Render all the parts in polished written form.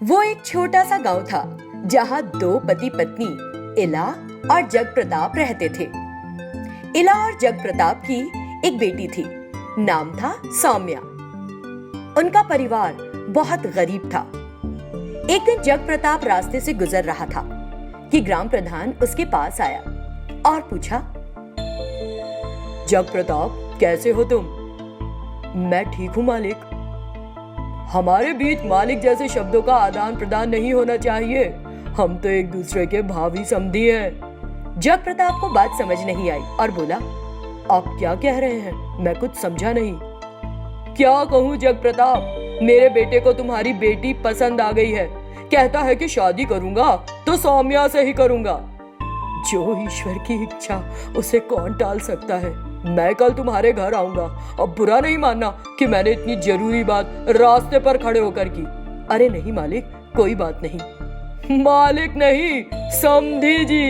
वो एक छोटा सा गांव था जहां दो पति पत्नी इला और जग प्रताप रहते थे। इला और जग प्रताप की एक बेटी थी, नाम था सौम्या। उनका परिवार बहुत गरीब था। एक दिन जग प्रताप रास्ते से गुजर रहा था कि ग्राम प्रधान उसके पास आया और पूछा, जग प्रताप, कैसे हो तुम? मैं ठीक हूं मालिक। हमारे बीच मालिक जैसे शब्दों का आदान प्रदान नहीं होना चाहिए। हम तो एक दूसरे के भावी समधी हैं। जग प्रताप को बात समझ नहीं आई और बोला, आप क्या कह रहे हैं? मैं कुछ समझा नहीं। क्या कहूँ जग प्रताप, मेरे बेटे को तुम्हारी बेटी पसंद आ गई है। कहता है कि शादी करूंगा तो सौम्या से ही करूंगा। जो ईश्वर की इच्छा उसे कौन टाल सकता है। मैं कल तुम्हारे घर आऊंगा। अब बुरा नहीं मानना कि मैंने इतनी जरूरी बात रास्ते पर खड़े होकर की। अरे नहीं मालिक, कोई बात नहीं। मालिक नहीं, समधी जी।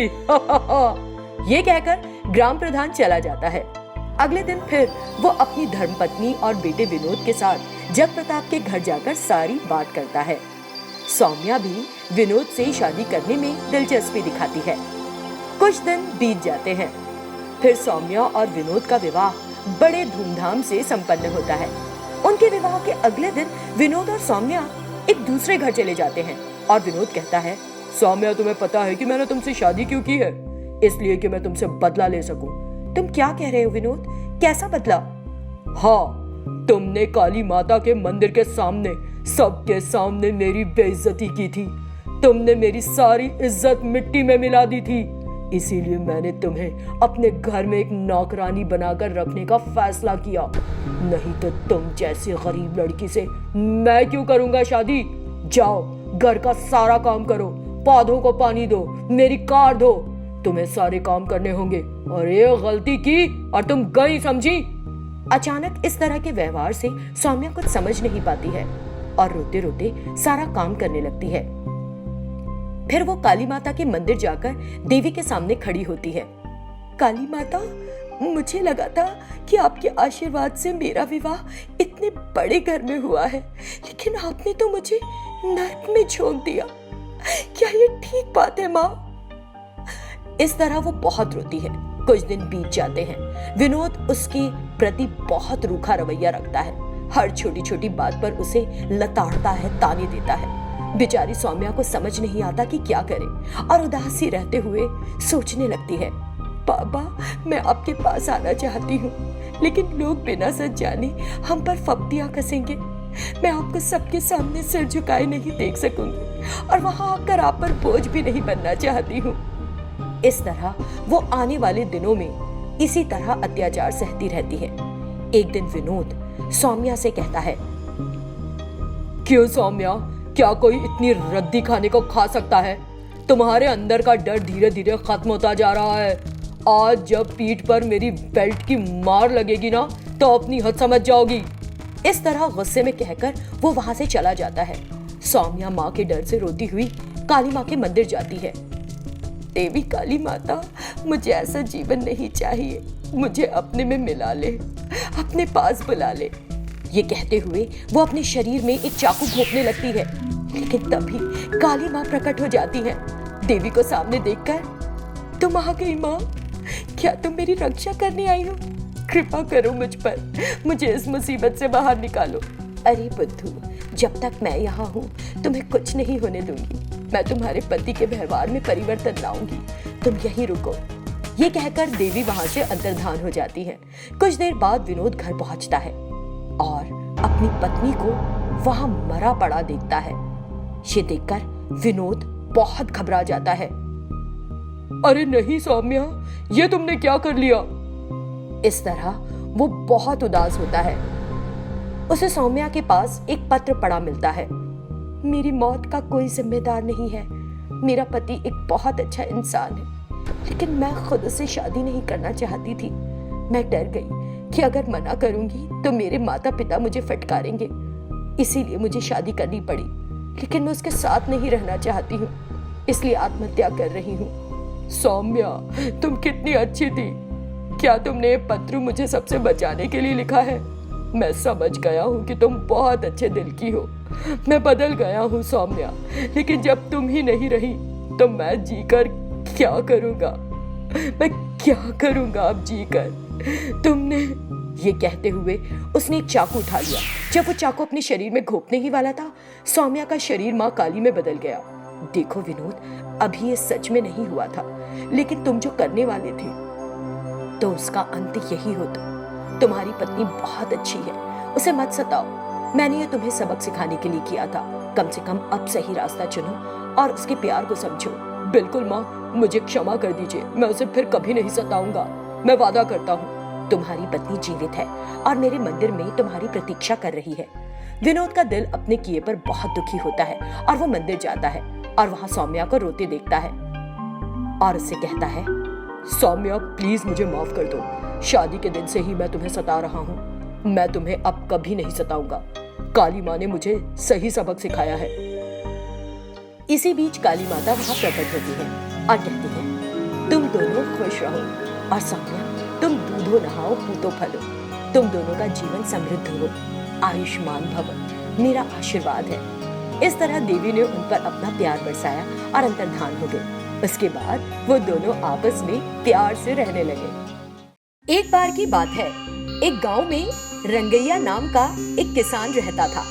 ये कहकर ग्राम प्रधान चला जाता है। अगले दिन फिर वो अपनी धर्मपत्नी और बेटे विनोद के साथ जग प्रताप के घर जाकर सारी बात करता है। सौम्या भी विनोद से शादी करने में दिलचस्पी दिखाती है। कुछ दिन बीत जाते हैं। फिर सौम्या और विनोद का विवाह बड़े धूमधाम से संपन्न होता है। उनके विवाह के अगले दिन विनोद और सौम्या एक दूसरे घर चले जाते हैं और विनोद कहता है, सौम्या, तुम्हें पता है कि मैंने तुमसे शादी क्यों की है? इसलिए कि मैं तुमसे बदला ले सकूं। तुम क्या कह रहे हो विनोद? कैसा बदला? हाँ, तुमने काली माता के मंदिर के सामने सबके सामने मेरी बेइज्जती की थी। तुमने मेरी सारी इज्जत मिट्टी में मिला दी थी। इसीलिए मैंने तुम्हें अपने घर में एक नौकरानी बनाकर रखने का फैसला किया। नहीं तो तुम जैसी गरीब लड़की से मैं क्यों करूंगा शादी? जाओ, घर का सारा काम करो, पौधों को पानी दो, मेरी कार धो। तुम्हें सारे काम करने होंगे और ये गलती की और तुम गई, समझी? अचानक इस तरह के व्यवहार से सौम्या कुछ समझ नहीं पाती है और रोते रोते सारा काम करने लगती है। फिर वो काली माता के मंदिर जाकर देवी के सामने खड़ी होती है। काली माता, मुझे लगा था कि आपके आशीर्वाद से मेरा विवाह इतने बड़े घर में हुआ है, लेकिन आपने तो मुझे नरक में झोंक दिया। क्या ये ठीक बात है माँ? इस तरह वो बहुत रोती है। कुछ दिन बीत जाते हैं। विनोद उसके प्रति बहुत रूखा रवैया रखता है। हर छोटी छोटी बात पर उसे लताड़ता है, ताने देता है। बेचारी सौम्या को समझ नहीं आता कि क्या करे और उदासी रहते हुए सोचने लगती है, बाबा, मैं आपके पास आना चाहती हूँ, लेकिन लोग बिना सच जाने हम पर फप्तियां कसेंगे। मैं आपको सबके सामने सिर झुकाए नहीं देख सकूंगी और वहां आकर आप पर बोझ भी नहीं बनना चाहती हूँ। इस तरह वो आने वाले दिनों में इसी तरह अत्याचार सहती रहती है। एक दिन विनोद सौम्या से कहता है, क्यों सौम्या, क्या कोई इतनी रद्दी खाने को खा सकता है? तुम्हारे अंदर का डर धीरे धीरे खत्म होता जा रहा है। आज जब पीठ पर मेरी बेल्ट की मार लगेगी ना, तो अपनी हद समझ जाओगी। इस तरह गुस्से में कहकर वो वहां से चला जाता है। सौम्या माँ के डर से रोती हुई काली माँ के मंदिर जाती है। देवी काली माता, मुझे ऐसा जीवन नहीं चाहिए। मुझे अपने में मिला ले, अपने पास बुला ले। ये कहते हुए वो अपने शरीर में एक चाकू घोंपने लगती है, लेकिन तभी काली माँ प्रकट हो जाती है। देवी को सामने देखकर, तुम आ गई माँ, क्या तुम मेरी रक्षा करने आई हो? कृपा करो मुझ पर, मुझे इस मुसीबत से बाहर निकालो। अरे बुद्धू, जब तक मैं यहाँ हूँ तुम्हें कुछ नहीं होने दूंगी। मैं तुम्हारे पति के व्यवहार में परिवर्तन लाऊंगी, तुम यहीं रुको। ये कहकर देवी वहां से अंतर्धान हो जाती है। कुछ देर बाद विनोद घर पहुंचता है और अपनी पत्नी को वहां मरा पड़ा देखता है। ये देखकर विनोद बहुत घबरा जाता है। अरे नहीं सौम्या, ये तुमने क्या कर लिया? इस तरह वो बहुत उदास होता है। उसे सौम्या के पास एक पत्र पड़ा मिलता है। मेरी मौत का कोई जिम्मेदार नहीं है। मेरा पति एक बहुत अच्छा इंसान है, लेकिन मैं खुद उससे शादी नहीं करना चाहती थी। मैं डर गई कि अगर मना करूंगी तो मेरे माता पिता मुझे फटकारेंगे। इसीलिए मुझे शादी करनी पड़ी, लेकिन मैं उसके साथ नहीं रहना चाहती हूँ, इसलिए आत्महत्या कर रही हूँ। सौम्या, तुम कितनी अच्छी थी। क्या तुमने ये पत्र मुझे सबसे बचाने के लिए लिखा है? मैं समझ गया हूँ कि तुम बहुत अच्छे दिल की हो। मैं बदल गया हूँ सौम्या, लेकिन जब तुम ही नहीं रही तो मैं जीकर क्या करूँगा? मैं क्या करूँगा अब जीकर? तुमने, ये कहते हुए उसने एक चाकू उठा लिया। जब वो चाकू अपने शरीर में घोंपने ही वाला था, सौम्या का शरीर माँ काली में बदल गया। देखो विनोद, अभी ये सच में नहीं हुआ था, लेकिन तुम जो करने वाले थे तो उसका अंत यही होता। तुम्हारी पत्नी बहुत अच्छी है, उसे मत सताओ। मैंने ये तुम्हें सबक सिखाने के लिए किया था। कम से कम अब सही रास्ता चुनो और उसके प्यार को समझो। बिल्कुल माँ, मुझे क्षमा कर दीजिए। मैं उसे फिर कभी नहीं सताऊंगा। मैं वादा करता हूँ। तुम्हारी पत्नी जीवित है और मेरे मंदिर में तुम्हारी प्रतीक्षा कर रही है। विनोद का दिल अपने किए पर बहुत दुखी होता है और वो मंदिर जाता है और वहां सौम्या को रोते देखता है और उससे कहता है, सौम्या प्लीज मुझे माफ कर दो। शादी के दिन से ही मैं तुम्हें सता रहा हूँ। मैं तुम्हें अब कभी नहीं सताऊंगा। काली माँ ने मुझे सही सबक सिखाया है। इसी बीच काली माता वहां प्रकट होती है और कहती है, तुम दोनों खुश रहो और सौम्या तुम दूधो नहाओ पूतो फलो। तुम दोनों का जीवन समृद्ध हो, आयुष्मान भव, मेरा आशीर्वाद है। इस तरह देवी ने उन पर अपना प्यार बरसाया और अंतर्धान हो गई। उसके बाद वो दोनों आपस में प्यार से रहने लगे। एक बार की बात है, एक गांव में रंगैया नाम का एक किसान रहता था।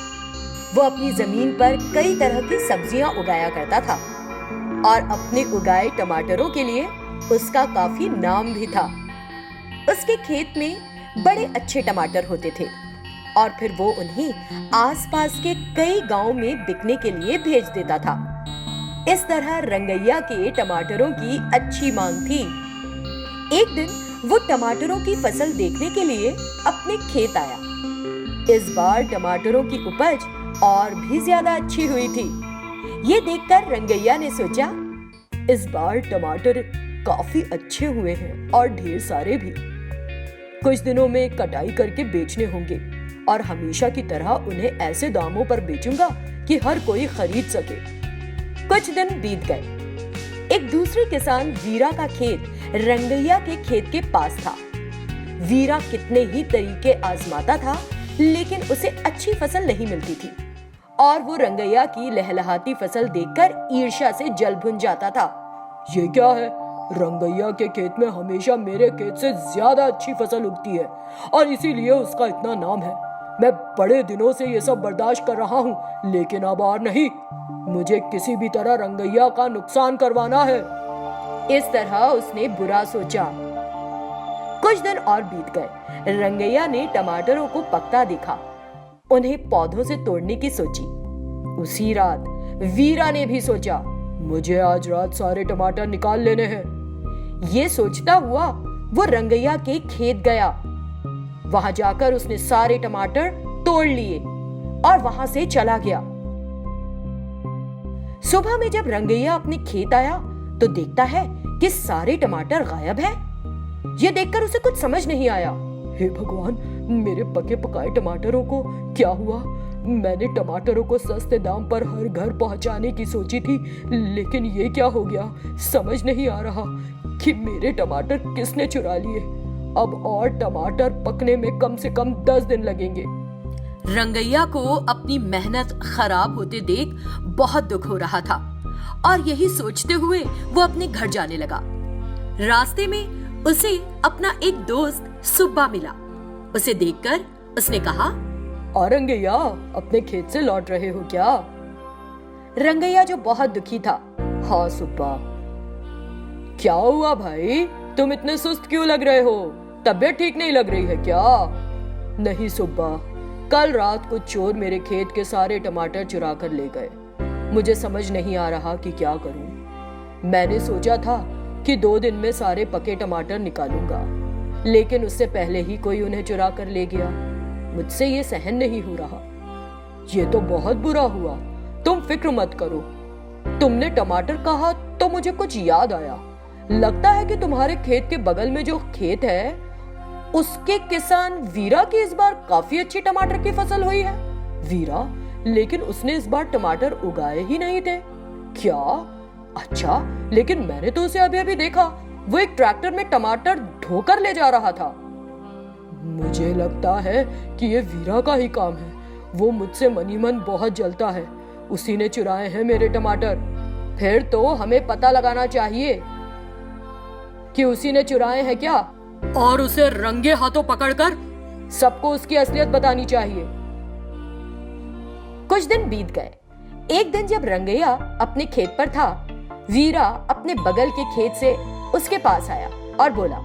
वो अपनी जमीन पर कई तरह की सब्जियां उगाया करता था और अपने उगाए टमाटरों के लिए उसका काफी नाम भी था। उसके खेत में बड़े अच्छे टमाटर होते थे और फिर वो उन्हें आसपास के कई गांव में बिकने के लिए भेज देता था। इस तरह रंगैया के टमाटरों की अच्छी मांग थी। एक दिन वो टमाटरों की फसल देखने के लिए अपने खेत आया। इस बार टमाटरों की उपज और भी ज्यादा अच्छी हुई थी। ये देखकर रंगैया ने सोचा, इस बार टमाटर काफी अच्छे हुए हैं और ढेर सारे भी। कुछ दिनों में कटाई करके बेचने होंगे और हमेशा की तरह उन्हें ऐसे दामों पर बेचूंगा कि हर कोई खरीद सके। कुछ दिन बीत गए। एक दूसरे किसान वीरा का खेत रंगैया के खेत के पास था। वीरा कितने ही तरीके आजमाता था, लेकिन उसे अच्छी फसल नहीं मिलती थी और वो रंगैया की लहलहाती फसल देखकर ईर्ष्या से जल भुन जाता था। ये क्या है? रंगैया के खेत में हमेशा मेरे खेत से ज्यादा अच्छी फसल उगती है और इसीलिए उसका इतना नाम है। मैं बड़े दिनों से ये सब बर्दाश्त कर रहा हूँ, लेकिन अब और नहीं। मुझे किसी भी तरह रंगैया का नुकसान करवाना है। इस तरह उसने बुरा सोचा। कुछ दिन और बीत गए। रंगैया ने टमाटरों को पकता देखा, उन्हें पौधों से तोड़ने की सोची। उसी रात वीरा ने भी सोचा, मुझे आज रात सारे टमाटर निकाल लेने हैं। ये सोचता हुआ वो रंगैया के खेत गया। वहां जाकर उसने सारे टमाटर तोड़ लिए और वहां से चला गया। सुबह में जब रंगैया अपने खेत आया तो देखता है कि सारे टमाटर गायब हैं। ये देखकर उसे कुछ समझ नहीं आया। हे भगवान, मेरे पके पकाए टमाटरों को क्या हुआ? मैंने टमाटरों को सस्ते दाम पर हर घर पहुंचाने की सोची थी, लेकिन ये क्या हो गया? समझ नहीं आ रहा कि मेरे टमाटर किसने चुरा लिए। अब और टमाटर पकने में कम से कम 10 दिन लगेंगे। रंगैया को अपनी मेहनत खराब होते देख बहुत दुख हो रहा था और यही सोचते हुए वो अपने घर जाने लगा। रास्ते में उसे अपना एक दोस्त सुब्बा मिला। उसे देखकर उसने कहा, और रंगैया, अपने खेत से लौट रहे हो क्या? रंगैया जो बहुत दुखी था, हाँ सुब्बा। क्या हुआ भाई, तुम इतने सुस्त क्यों लग रहे हो? तबीयत ठीक नहीं लग रही है क्या? नहीं सुब्बा, कल रात को चोर मेरे खेत के सारे टमाटर चुरा कर ले गए। मुझे समझ नहीं आ रहा कि क्या करूं। मैंने सोचा था कि 2 दिन में सारे पके टमाटर निकालूंगा, लेकिन उससे पहले ही कोई उन्हें चुरा कर ले गया। मुझसे ये सहन नहीं हो रहा। ये तो बहुत बुरा हुआ। तुम फिक्र मत करो। तुमने टमाटर कहा तो मुझे कुछ याद आया। लगता है कि तुम्हारे खेत के बगल में जो खेत है, उसके किसान वीरा की इस बार काफी अच्छी टमाटर की फसल हुई है। वीरा? लेकिन उसने इस बार टमाटर उगाए ही नहीं थे। क्या? अच्छा, लेकिन मैंने तो उसे अभी अभी देखा। वो एक ट्रैक्टर में टमाटर ढोकर ले जा रहा था। मुझे लगता है कि ये वीरा का ही काम है। वो मुझसे मनी मन बहुत जलता है। उसी ने चुराए हैं मेरे टमाटर। फिर तो हमें पता लगाना चाहिए कि उसी ने चुराए हैं क्या, और उसे रंगे हाथों पकड़कर सबको उसकी असलियत बतानी चाहिए। कुछ दिन बीत गए। एक दिन जब रंगैया अपने खेत पर था, वीरा अपने बगल के खेत से उसके पास आया और बोला,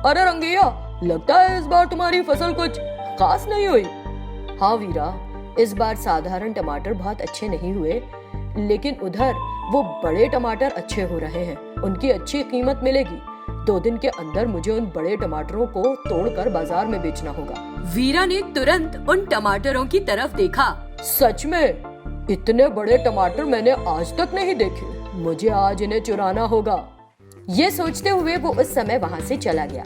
अरे रंगैया, लगता है इस बार तुम्हारी फसल कुछ खास नहीं हुई। हाँ वीरा, इस बार साधारण टमाटर बहुत अच्छे नहीं हुए, लेकिन उधर वो बड़े टमाटर अच्छे हो रहे हैं। उनकी अच्छी कीमत मिलेगी। 2 दिन के अंदर मुझे उन बड़े टमाटरों को तोड़कर बाजार में बेचना होगा। वीरा ने तुरंत उन टमाटरों की तरफ देखा। सच में इतने बड़े टमाटर मैंने आज तक नहीं देखे। मुझे आज इन्हें चुराना होगा। ये सोचते हुए वो उस समय वहाँ से चला गया।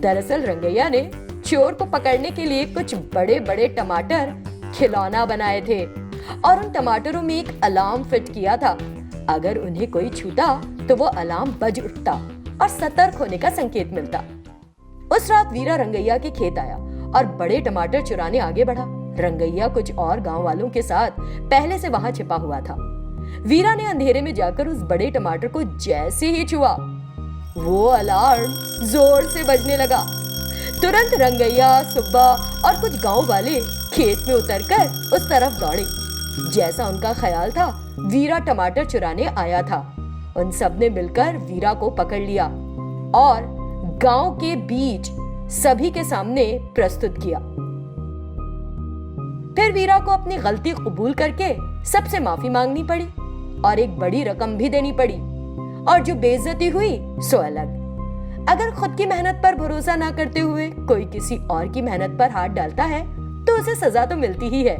दरअसल रंगैया ने चोर को पकड़ने के लिए कुछ बड़े बड़े टमाटर खिलौना बनाए थे और उन टमाटरों में एक अलार्म फिट किया था। अगर उन्हें कोई छूता तो वो अलार्म बज उठता और सतर्क होने का संकेत मिलता। उस रात वीरा रंगैया के खेत आया और बड़े टमाटर चुराने आगे बढ़ा। रंगैया कुछ और गांव वालों के साथ पहले से वहां छिपा हुआ था। वीरा ने अंधेरे में जाकर उस बड़े टमाटर को जैसे ही छुआ, वो अलार्म जोर से बजने लगा। तुरंत रंगैया, सुब्बा और कुछ गांव वाले खेत में उतरकर उस तरफ दौड़े। जैसा उनका ख्याल था, वीरा टमाटर चुराने आया था। उन सब ने मिलकर वीरा को पकड़ लिया और गांव के बीच सभी के सामने प्रस्तुत किया। फिर वीरा को अपनी गलती कबूल करके सबसे माफी मांगनी पड़ी और एक बड़ी रकम भी देनी पड़ी। और जो बेइज्जती हुई सो अलग। अगर खुद की मेहनत पर भरोसा ना करते हुए कोई किसी और की मेहनत पर हाथ डालता है तो उसे सजा तो मिलती ही है।